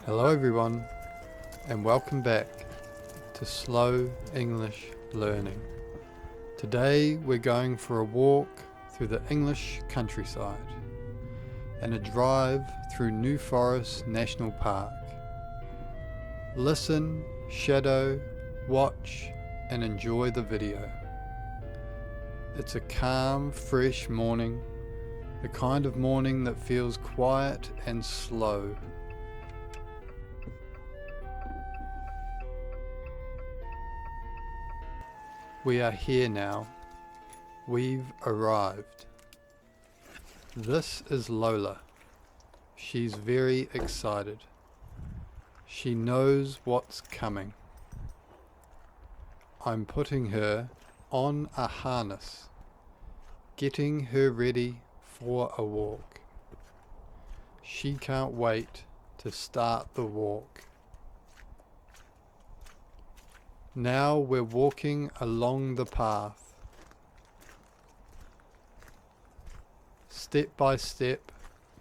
Hello everyone, and welcome back to Slow English Learning. Today we're going for a walk through the English countryside and a drive through New Forest National Park. Listen, shadow, watch and enjoy the video. It's a calm, fresh morning, the kind of morning that feels quiet and slow. We are here now. We've arrived. This is Lola. She's very excited. She knows what's coming. I'm putting her on a harness, getting her ready for a walk. She can't wait to start the walk. Now we're walking along the path, step by step,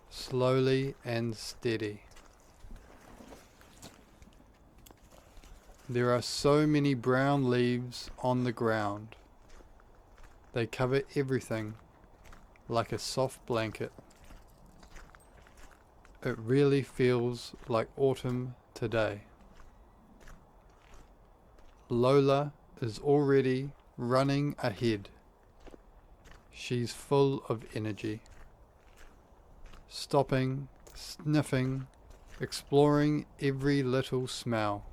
slowly and steady. There are so many brown leaves on the ground. They cover everything like a soft blanket. It really feels like autumn today. Lola is already running ahead. She's full of energy. Stopping, sniffing, exploring every little smell.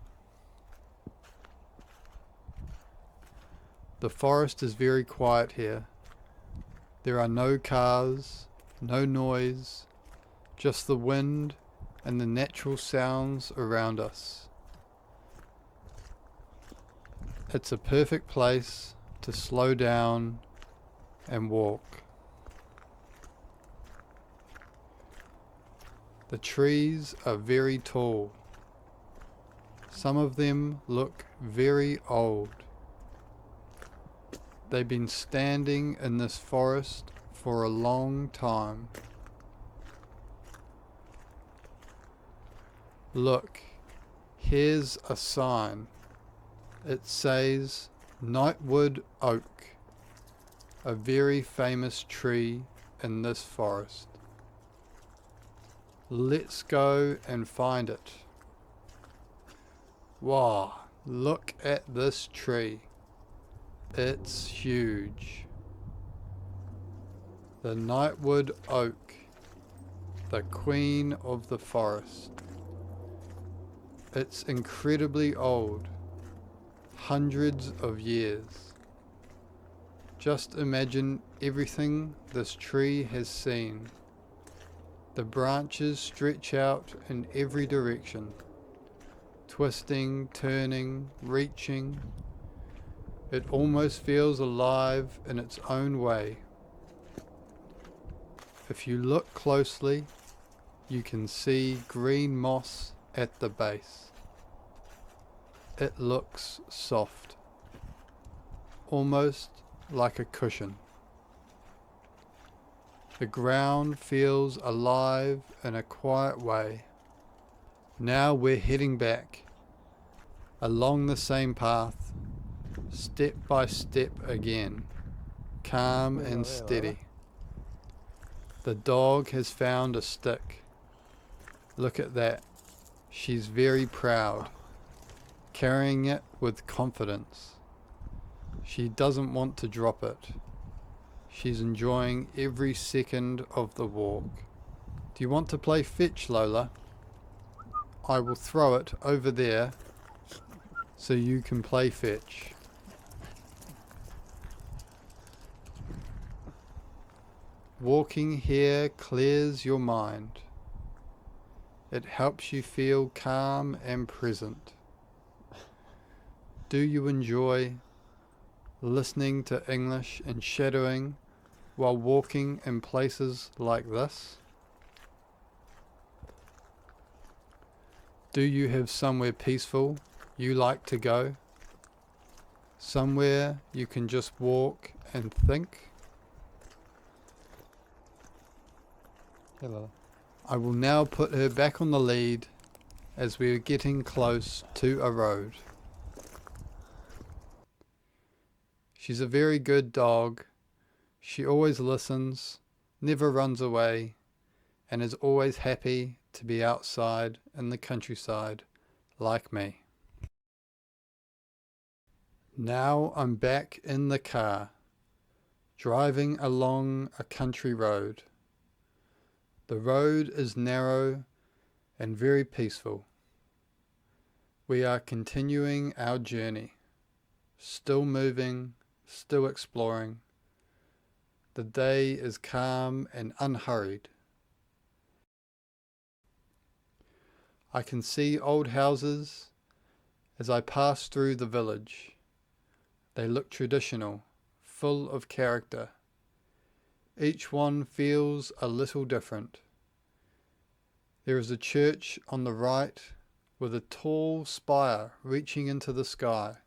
The forest is very quiet here. There are no cars, no noise, just the wind and the natural sounds around us. It's a perfect place to slow down and walk. The trees are very tall. Some of them look very old. They've been standing in this forest for a long time. Look, here's a sign. It says Nightwood Oak, a very famous tree in this forest. Let's go and find it. Wow, look at this tree. It's huge. The Nightwood Oak, the queen of the forest. It's incredibly old. Hundreds of years. Just imagine everything this tree has seen. The branches stretch out in every direction, twisting, turning, reaching. It almost feels alive in its own way. If you look closely, you can see green moss at the base. It looks soft, almost like a cushion. The ground feels alive in a quiet way. Now we're heading back, along the same path, step by step again, calm and steady. The dog has found a stick. Look at that. She's very proud, carrying it with confidence. She doesn't want to drop it. She's enjoying every second of the walk. Do you want to play fetch, Lola? I will throw it over there so you can play fetch. Walking here clears your mind. It helps you feel calm and present. Do you enjoy listening to English and shadowing while walking in places like this? Do you have somewhere peaceful you like to go? Somewhere you can just walk and think? Hello. I will now put her back on the lead as we are getting close to a road. She's a very good dog. She always listens, never runs away, and is always happy to be outside in the countryside like me. Now I'm back in the car, driving along a country road. The road is narrow and very peaceful. We are continuing our journey, still moving, still exploring. The day is calm and unhurried. I can see old houses as I pass through the village. They look traditional, full of character. Each one feels a little different. There is a church on the right with a tall spire reaching into the sky.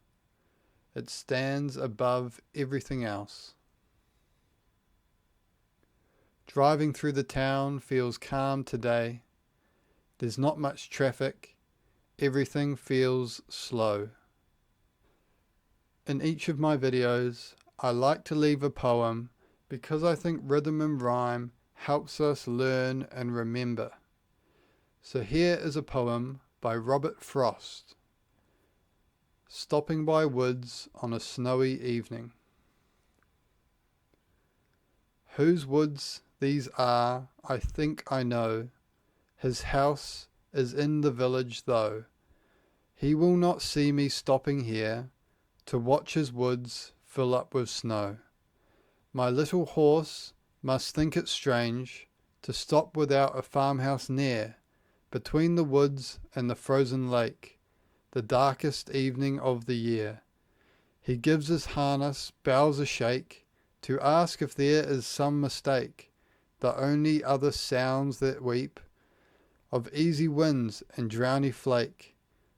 It stands above everything else. Driving through the town feels calm today. There's not much traffic. Everything feels slow. In each of my videos, I like to leave a poem because I think rhythm and rhyme helps us learn and remember. So here is a poem by Robert Frost. Stopping by woods on a snowy evening. Whose woods these are, I think I know. His house is in the village though. He will not see me stopping here to watch his woods fill up with snow. My little horse must think it strange to stop without a farmhouse near, between the woods and the frozen lake, the darkest evening of the year. He gives his harness bells a shake to ask if there is some mistake. The only other sounds that weep of easy winds and drowny flake.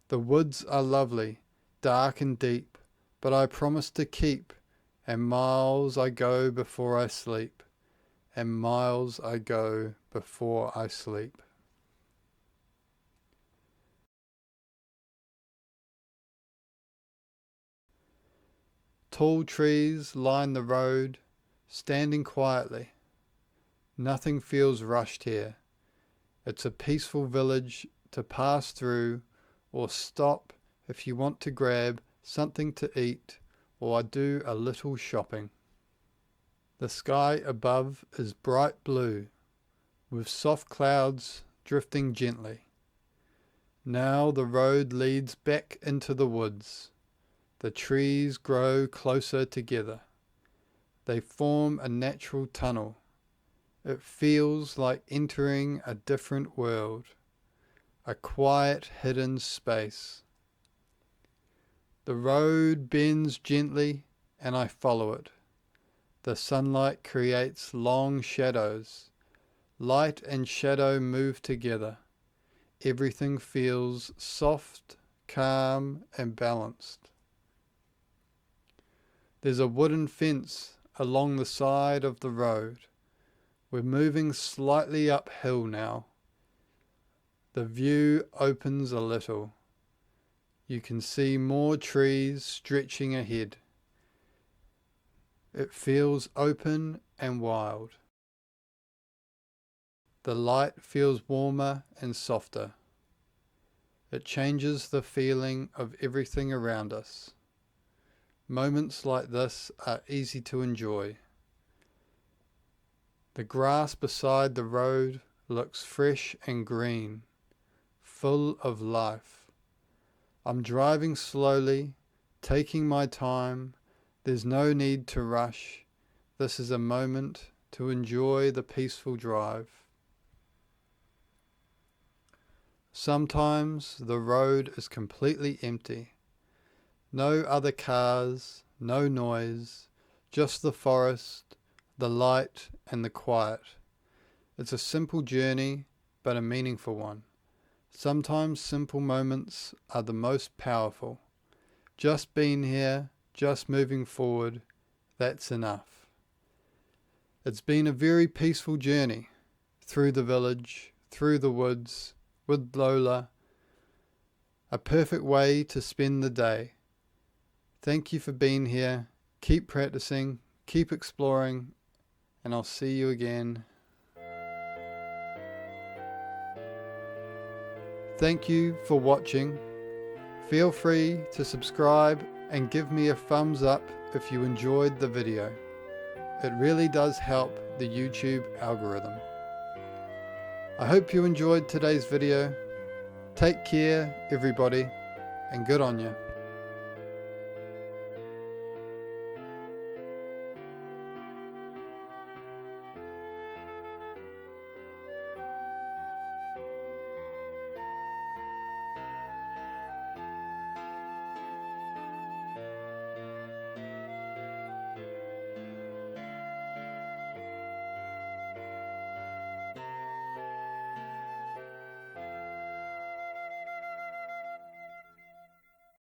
The woods are lovely, dark and deep, but I promise to keep, and miles I go before I sleep, and miles I go before I sleep. Tall trees line the road, standing quietly. Nothing feels rushed here. It's a peaceful village to pass through or stop if you want to grab something to eat or do a little shopping. The sky above is bright blue with soft clouds drifting gently. Now the road leads back into the woods. The trees grow closer together. They form a natural tunnel. It feels like entering a different world, a quiet hidden space. The road bends gently and I follow it. The sunlight creates long shadows. Light and shadow move together. Everything feels soft, calm and balanced. There's a wooden fence along the side of the road. We're moving slightly uphill now. The view opens a little. You can see more trees stretching ahead. It feels open and wild. The light feels warmer and softer. It changes the feeling of everything around us. Moments like this are easy to enjoy. The grass beside the road looks fresh and green, full of life. I'm driving slowly, taking my time. There's no need to rush. This is a moment to enjoy the peaceful drive. Sometimes the road is completely empty. No other cars, no noise, just the forest, the light and the quiet. It's a simple journey, but a meaningful one. Sometimes simple moments are the most powerful. Just being here, just moving forward, that's enough. It's been a very peaceful journey, through the village, through the woods, with Lola. A perfect way to spend the day. Thank you for being here. Keep practicing, keep exploring, and I'll see you again. Thank you for watching. Feel free to subscribe and give me a thumbs up if you enjoyed the video. It really does help the YouTube algorithm. I hope you enjoyed today's video. Take care, everybody, and good on you.